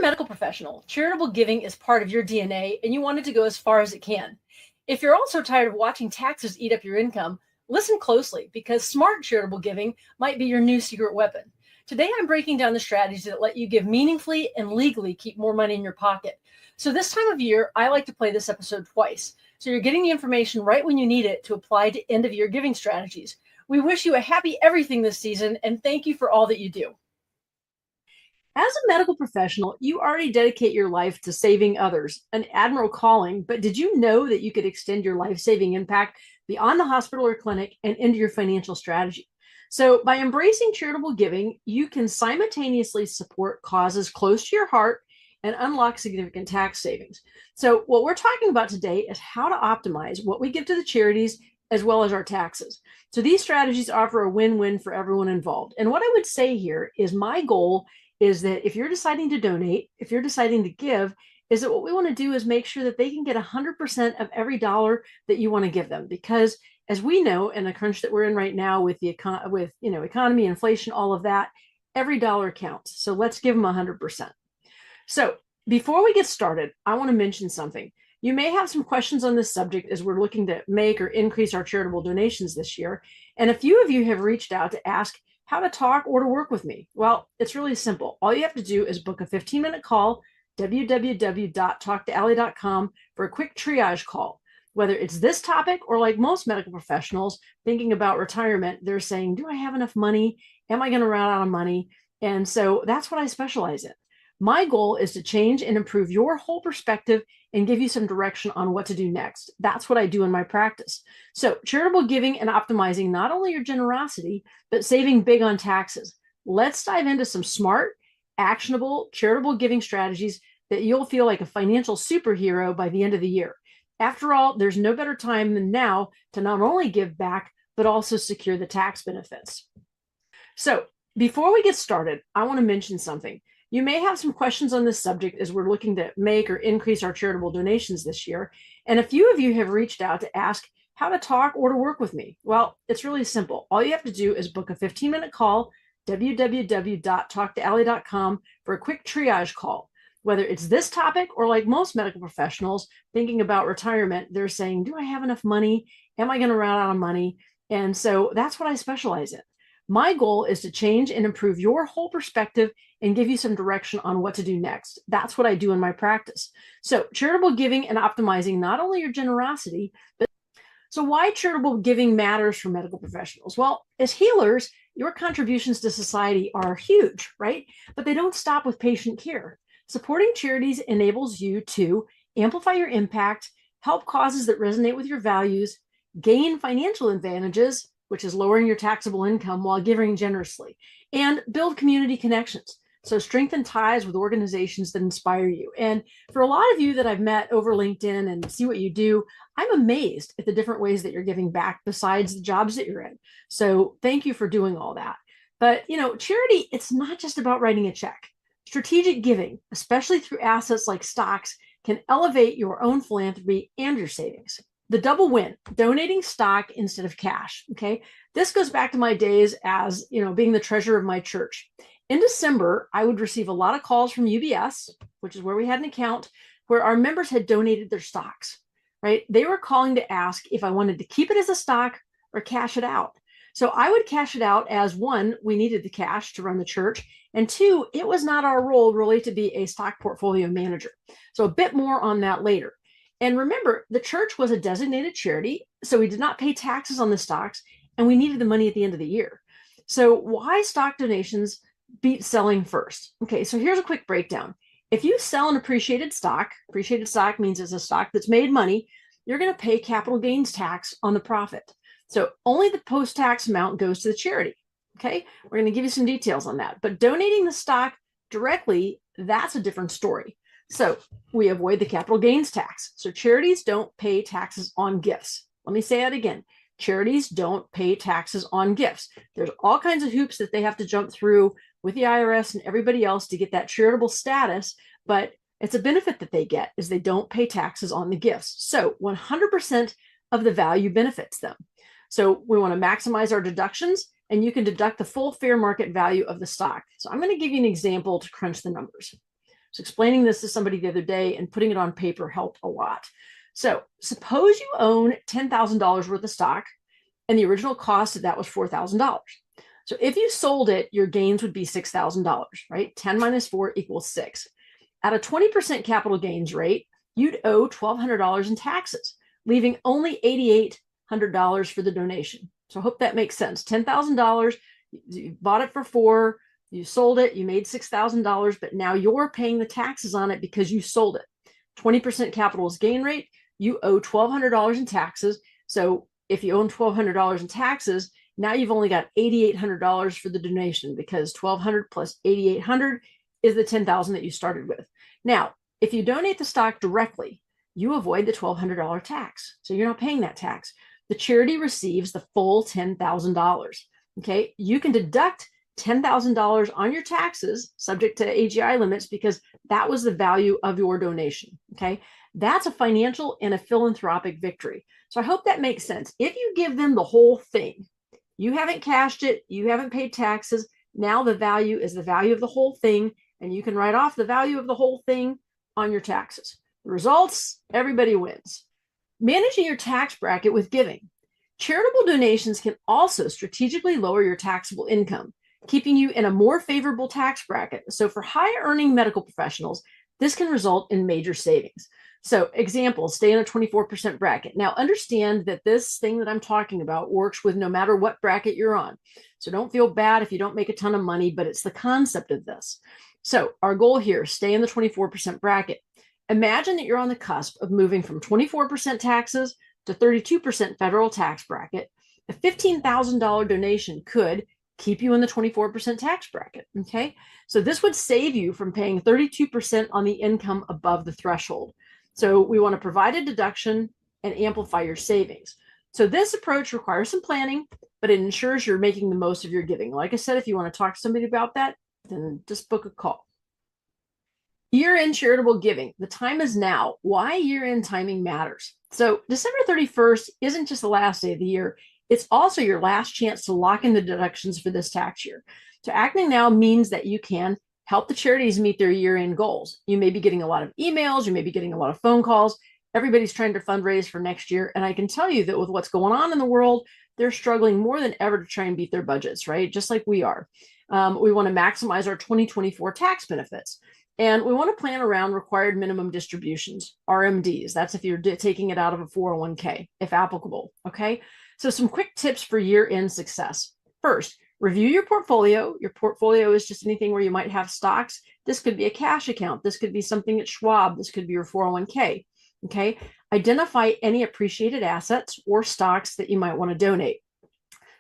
a medical professional, charitable giving is part of your DNA and you want it to go as far as it can. If you're also tired of watching taxes eat up your income, listen closely because smart charitable giving might be your new secret weapon. Today, I'm breaking down the strategies that let you give meaningfully and legally keep more money in your pocket. So this time of year, I like to play this episode twice. So you're getting the information right when you need it to apply to end of year giving strategies. We wish you a happy everything this season and thank you for all that you do. As a medical professional, you already dedicate your life to saving others, an admirable calling, but did you know that you could extend your life-saving impact beyond the hospital or clinic and into your financial strategy? So by embracing charitable giving, you can simultaneously support causes close to your heart and unlock significant tax savings. So what we're talking about today is how to optimize what we give to the charities as well as our taxes. So these strategies offer a win-win for everyone involved. And what I would say here is my goal is that if you're deciding to donate, if you're deciding to give, is that what we want to do is make sure that they can get 100% of every dollar that you want to give them. Because as we know, in the crunch that we're in right now with the economy, inflation, all of that, every dollar counts. So let's give them 100%. So before we get started, I want to mention something. You may have some questions on this subject as we're looking to make or increase our charitable donations this year. And a few of you have reached out to ask how to talk or to work with me. Well, it's really simple. All you have to do is book a 15-minute call, www.talktoally.com, for a quick triage call. Whether it's this topic or like most medical professionals thinking about retirement, they're saying, do I have enough money? Am I going to run out of money? And so that's what I specialize in. My goal is to change and improve your whole perspective and give you some direction on what to do next. That's what I do in my practice. So charitable giving and optimizing not only your generosity, but saving big on taxes. Let's dive into some smart, actionable, charitable giving strategies that you'll feel like a financial superhero by the end of the year. After all, there's no better time than now to not only give back, but also secure the tax benefits. So before we get started, I want to mention something. You may have some questions on this subject as we're looking to make or increase our charitable donations this year. And a few of you have reached out to ask how to talk or to work with me. Well, it's really simple. All you have to do is book a 15-minute call, www.talktoally.com, for a quick triage call. Whether it's this topic or like most medical professionals thinking about retirement, they're saying, do I have enough money? Am I going to run out of money? And so that's what I specialize in. My goal is to change and improve your whole perspective and give you some direction on what to do next. That's what I do in my practice. So charitable giving and optimizing not only your generosity, but so why charitable giving matters for medical professionals? Well, as healers, your contributions to society are huge, right? But they don't stop with patient care. Supporting charities enables you to amplify your impact, help causes that resonate with your values, gain financial advantages, which is lowering your taxable income while giving generously, and build community connections. So strengthen ties with organizations that inspire you. And for a lot of you that I've met over LinkedIn and see what you do, I'm amazed at the different ways that you're giving back besides the jobs that you're in. So thank you for doing all that. But, charity, it's not just about writing a check. Strategic giving, especially through assets like stocks, can elevate your own philanthropy and your savings. The double win, donating stock instead of cash. Okay. This goes back to my days as, being the treasurer of my church. In December, I would receive a lot of calls from UBS, which is where we had an account, where our members had donated their stocks, right? They were calling to ask if I wanted to keep it as a stock or cash it out. So I would cash it out as, one, we needed the cash to run the church, and two, it was not our role really to be a stock portfolio manager. So a bit more on that later. And remember, the church was a designated charity, so we did not pay taxes on the stocks, and we needed the money at the end of the year. So why stock donations beat selling first? Okay, so here's a quick breakdown. If you sell an appreciated stock means it's a stock that's made money, you're going to pay capital gains tax on the profit. So only the post-tax amount goes to the charity. Okay, we're going to give you some details on that. But donating the stock directly, that's a different story. So we avoid the capital gains tax. So charities don't pay taxes on gifts. Let me say that again. Charities don't pay taxes on gifts. There's all kinds of hoops that they have to jump through with the IRS and everybody else to get that charitable status, but it's a benefit that they get is they don't pay taxes on the gifts. So 100% of the value benefits them. So we want to maximize our deductions, and you can deduct the full fair market value of the stock. So I'm going to give you an example to crunch the numbers. So explaining this to somebody the other day and putting it on paper helped a lot. So suppose you own $10,000 worth of stock and the original cost of that was $4,000. So if you sold it, your gains would be $6,000, right? 10 minus 4 equals 6. At a 20% capital gains rate, you'd owe $1,200 in taxes, leaving only $8,800 for the donation. So I hope that makes sense. $10,000, you bought it for 4, you sold it, you made $6,000, but now you're paying the taxes on it because you sold it. 20% capital gain rate, you owe $1,200 in taxes. So if you own $1,200 in taxes, now you've only got $8,800 for the donation because $1,200 plus $8,800 is the $10,000 that you started with. Now, if you donate the stock directly, you avoid the $1,200 tax. So you're not paying that tax. The charity receives the full $10,000. Okay, you can deduct $10,000 on your taxes, subject to AGI limits, because that was the value of your donation. Okay, that's a financial and a philanthropic victory. So I hope that makes sense. If you give them the whole thing, you haven't cashed it, you haven't paid taxes. Now the value is the value of the whole thing, and you can write off the value of the whole thing on your taxes. The results, everybody wins. Managing your tax bracket with giving. Charitable donations can also strategically lower your taxable income, keeping you in a more favorable tax bracket. So for high earning medical professionals, this can result in major savings. So examples, stay in a 24% bracket. Now understand that this thing that I'm talking about works with no matter what bracket you're on. So don't feel bad if you don't make a ton of money, but it's the concept of this. So our goal here, stay in the 24% bracket. Imagine that you're on the cusp of moving from 24% taxes to 32% federal tax bracket. A $15,000 donation could keep you in the 24% tax bracket. Okay, so this would save you from paying 32% on the income above the threshold. So we want to provide a deduction and amplify your savings. So this approach requires some planning, but it ensures you're making the most of your giving. Like I said, if you want to talk to somebody about that, then just book a call. Year-end charitable giving. The time is now. Why year-end timing matters. So December 31st isn't just the last day of the year. It's also your last chance to lock in the deductions for this tax year. So acting now means that you can help the charities meet their year-end goals. You may be getting a lot of emails. You may be getting a lot of phone calls. Everybody's trying to fundraise for next year. And I can tell you that with what's going on in the world, they're struggling more than ever to try and beat their budgets, right? Just like we are. We want to maximize our 2024 tax benefits. And we want to plan around required minimum distributions, RMDs. That's if you're taking it out of a 401k, if applicable. Okay. So some quick tips for year-end success. First, review your portfolio. Your portfolio is just anything where you might have stocks. This could be a cash account. This could be something at Schwab. This could be your 401k. Okay. Identify any appreciated assets or stocks that you might want to donate.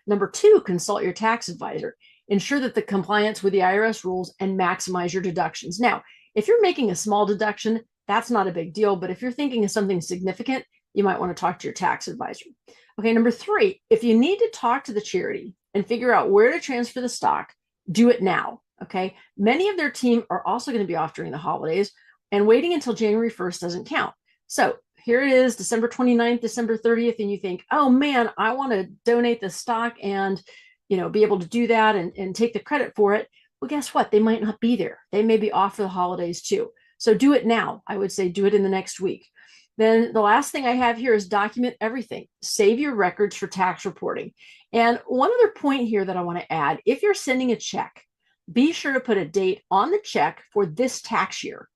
Number 2, consult your tax advisor. Ensure that the compliance with the IRS rules and maximize your deductions. Now, if you're making a small deduction, that's not a big deal. But if you're thinking of something significant, you might want to talk to your tax advisor. Okay, number 3, if you need to talk to the charity and figure out where to transfer the stock, do it now. Okay, many of their team are also going to be off during the holidays, and waiting until January 1st doesn't count. So here it is, December 29th, December 30th, and you think, oh man, I want to donate the stock and be able to do that and take the credit for it. Well, guess what? They might not be there. They may be off for the holidays too. So do it now. I would say do it in the next week. Then the last thing I have here is document everything. Save your records for tax reporting. And one other point here that I want to add, if you're sending a check, be sure to put a date on the check for this tax year,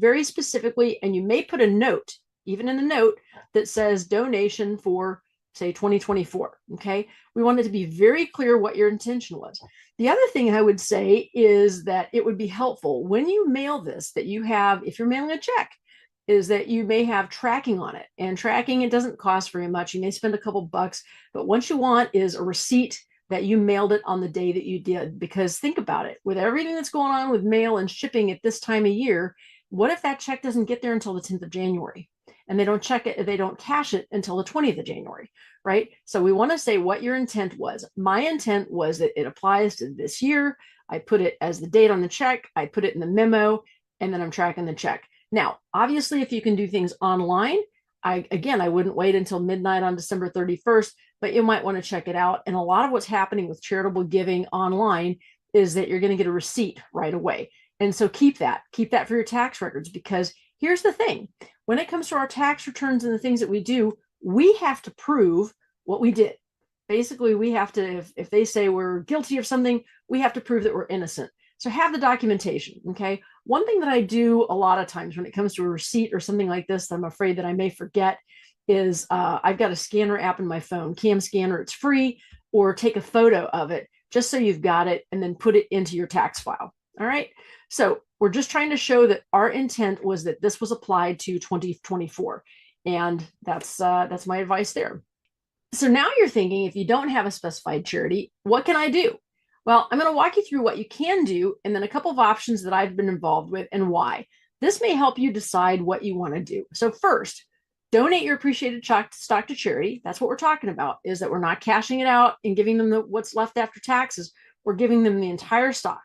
very specifically, and you may put a note, even in the note, that says donation for, say, 2024. Okay. We want it to be very clear what your intention was. The other thing I would say is that it would be helpful when you mail this, that you have, if you're mailing a check, is that you may have tracking on it. And tracking, it doesn't cost very much. You may spend a couple bucks, but what you want is a receipt that you mailed it on the day that you did. Because think about it, with everything that's going on with mail and shipping at this time of year, what if that check doesn't get there until the 10th of January? And they don't check it, they don't cash it until the 20th of January, right? So we want to say what your intent was. My intent was that it applies to this year. I put it as the date on the check. I put it in the memo, and then I'm tracking the check. Now, obviously, if you can do things online, I wouldn't wait until midnight on December 31st, but you might want to check it out. And a lot of what's happening with charitable giving online is that you're going to get a receipt right away. And so keep that for your tax records, because here's the thing. When it comes to our tax returns and the things that we do, we have to prove what we did. Basically, we have to, if they say we're guilty of something, we have to prove that we're innocent. So have the documentation, okay? One thing that I do a lot of times when it comes to a receipt or something like this that I'm afraid that I may forget is I've got a scanner app in my phone, Cam Scanner, it's free, or take a photo of it just so you've got it and then put it into your tax file. All right. So we're just trying to show that our intent was that this was applied to 2024. And that's my advice there. So now you're thinking, if you don't have a specified charity, what can I do? Well, I'm going to walk you through what you can do and then a couple of options that I've been involved with and why. This may help you decide what you want to do. So first, donate your appreciated stock to charity. That's what we're talking about, is that we're not cashing it out and giving them what's left after taxes. We're giving them the entire stock.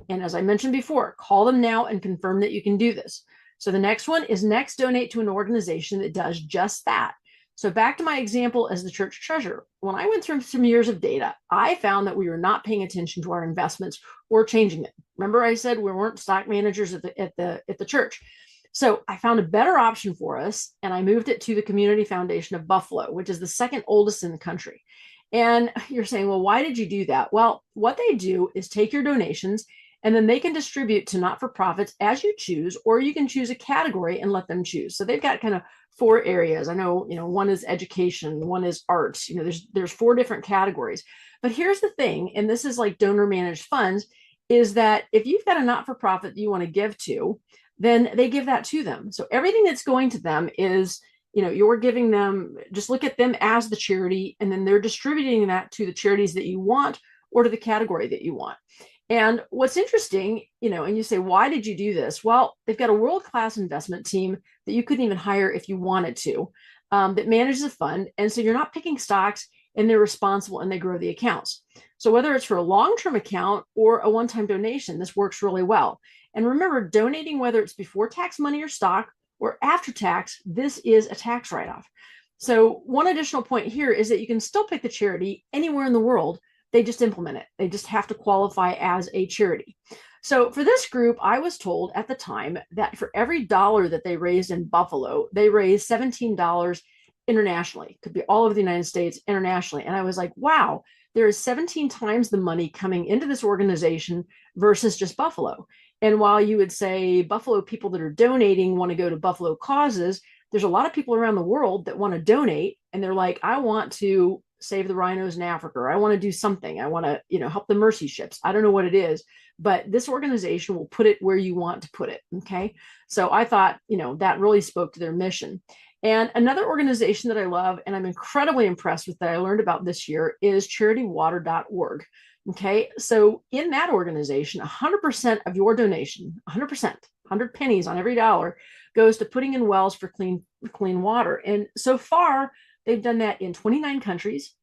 And as I mentioned before, call them now and confirm that you can do this. So the next one is next donate to an organization that does just that. So back to my example as the church treasurer. When I went through some years of data, I found that we were not paying attention to our investments or changing them. Remember I said we weren't stock managers at the church. So I found a better option for us, and I moved it to the Community Foundation of Buffalo, which is the second oldest in the country. And you're saying, well, why did you do that? Well, what they do is take your donations and then they can distribute to not-for-profits as you choose, or you can choose a category and let them choose. So they've got kind of 4 areas. I know, one is education, one is arts. There's 4 different categories. But here's the thing, and this is like donor managed funds, is that if you've got a not-for-profit that you want to give to, then they give that to them. So everything that's going to them is, you're giving them, just look at them as the charity, and then they're distributing that to the charities that you want or to the category that you want. And what's interesting, and you say, why did you do this? Well, they've got a world-class investment team that you couldn't even hire if you wanted to, that manages the fund. And so you're not picking stocks, and they're responsible and they grow the accounts. So whether it's for a long-term account or a one-time donation, this works really well. And remember, donating, whether it's before tax money or stock or after tax, this is a tax write-off. So one additional point here is that you can still pick the charity anywhere in the world. They just implement it. They just have to qualify as a charity. So for this group, I was told at the time that for every dollar that they raised in Buffalo, they raised $17 internationally. Could be all over the United States, internationally. And I was like, wow, there is 17 times the money coming into this organization versus just Buffalo. And while you would say Buffalo people that are donating want to go to Buffalo causes, there's a lot of people around the world that want to donate. And they're like, I want to save the rhinos in Africa, or I want to do something. I want to, help the mercy ships. I don't know what it is, but this organization will put it where you want to put it. Okay. So I thought, that really spoke to their mission. And another organization that I love and I'm incredibly impressed with that I learned about this year is charitywater.org. Okay. So in that organization, 100% of your donation, 100%, 100 pennies on every dollar goes to putting in wells for clean water. And so far, they've done that in 29 countries,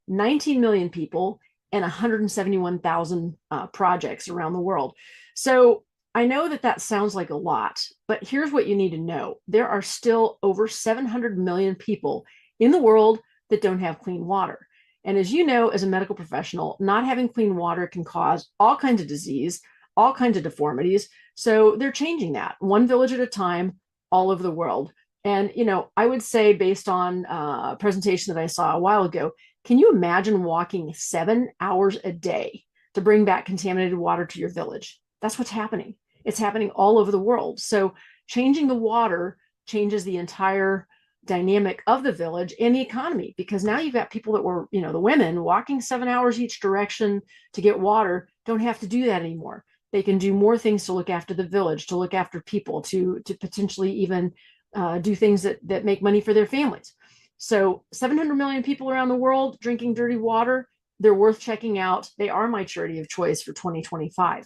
19 million people, and 171,000 projects around the world. So I know that sounds like a lot, but here's what you need to know. There are still over 700 million people in the world that don't have clean water. And as you know, as a medical professional, not having clean water can cause all kinds of disease, all kinds of deformities. So they're changing that one village at a time all over the world. And, I would say, based on a presentation that I saw a while ago, can you imagine walking 7 hours a day to bring back contaminated water to your village? That's what's happening. It's happening all over the world. So changing the water changes the entire dynamic of the village and the economy, because now you've got people that were, the women walking 7 hours each direction to get water don't have to do that anymore. They can do more things to look after the village, to look after people, to potentially even do things that make money for their families. So 700 million people around the world drinking dirty water, they're worth checking out. They are my charity of choice for 2025.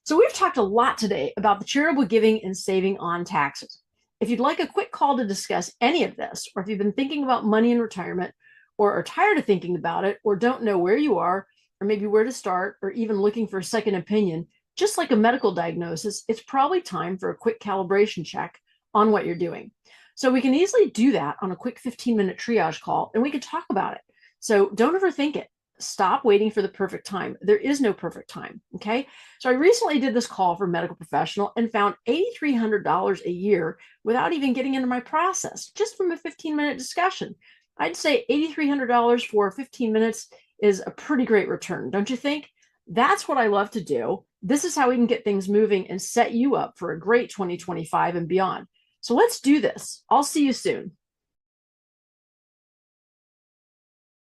So we've talked a lot today about the charitable giving and saving on taxes. If you'd like a quick call to discuss any of this, or if you've been thinking about money in retirement, or are tired of thinking about it, or don't know where you are, or maybe where to start, or even looking for a second opinion, just like a medical diagnosis, it's probably time for a quick calibration check on what you're doing. So we can easily do that on a quick 15-minute triage call, and we can talk about it. So don't overthink it. Stop waiting for the perfect time. There is no perfect time. Okay. So I recently did this call for a medical professional and found $8,300 a year without even getting into my process, just from a 15-minute discussion. I'd say $8,300 for 15 minutes is a pretty great return, don't you think? That's what I love to do. This is how we can get things moving and set you up for a great 2025 and beyond. So let's do this. I'll see you soon.